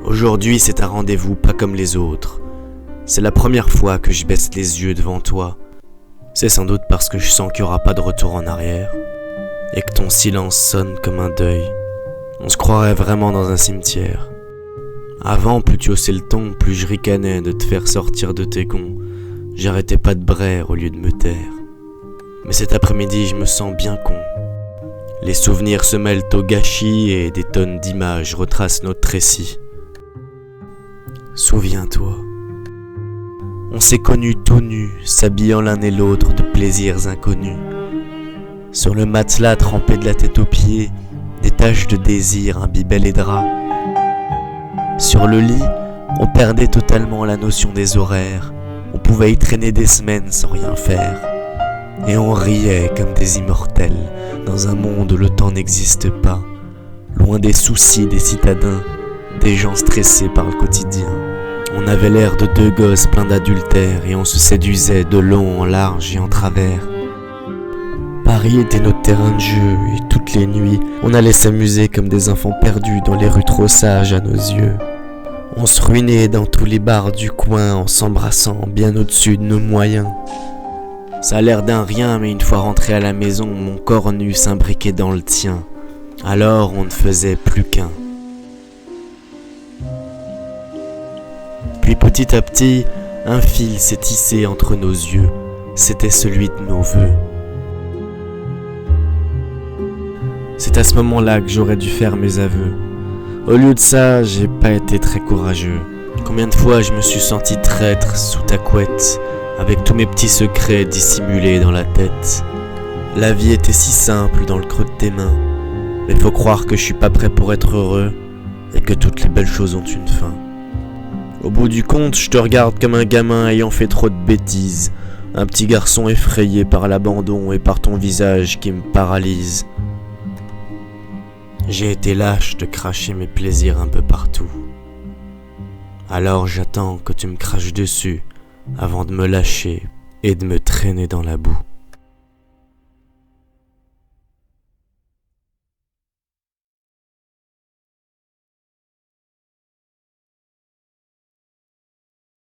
Aujourd'hui c'est un rendez-vous pas comme les autres. C'est la première fois que je baisse les yeux devant toi. C'est sans doute parce que je sens qu'il n'y aura pas de retour en arrière. Et que ton silence sonne comme un deuil. On se croirait vraiment dans un cimetière. Avant, plus tu haussais le ton, plus je ricanais de te faire sortir de tes gonds. J'arrêtais pas de braire au lieu de me taire. Mais cet après-midi, je me sens bien con. Les souvenirs se mêlent au gâchis et des tonnes d'images retracent notre récit. Souviens-toi. On s'est connus tout nus, s'habillant l'un et l'autre de plaisirs inconnus. Sur le matelas trempé de la tête aux pieds, des taches de désir imbibaient les draps. Sur le lit, on perdait totalement la notion des horaires. On pouvait y traîner des semaines sans rien faire. Et on riait comme des immortels, dans un monde où le temps n'existe pas. Loin des soucis des citadins, des gens stressés par le quotidien. On avait l'air de deux gosses pleins d'adultère et on se séduisait de long en large et en travers. Paris était notre terrain de jeu et toutes les nuits, on allait s'amuser comme des enfants perdus dans les rues trop sages à nos yeux. On se ruinait dans tous les bars du coin en s'embrassant bien au-dessus de nos moyens. Ça a l'air d'un rien, mais une fois rentré à la maison, mon corps nu s'imbriquait dans le tien. Alors on ne faisait plus qu'un. Puis petit à petit, un fil s'est tissé entre nos yeux. C'était celui de nos vœux. C'est à ce moment-là que j'aurais dû faire mes aveux. Au lieu de ça, j'ai pas été très courageux. Combien de fois je me suis senti traître sous ta couette, avec tous mes petits secrets dissimulés dans la tête. La vie était si simple dans le creux de tes mains, mais faut croire que je suis pas prêt pour être heureux, et que toutes les belles choses ont une fin. Au bout du compte, je te regarde comme un gamin ayant fait trop de bêtises, un petit garçon effrayé par l'abandon et par ton visage qui me paralyse. J'ai été lâche de cracher mes plaisirs un peu partout. Alors j'attends que tu me craches dessus avant de me lâcher et de me traîner dans la boue.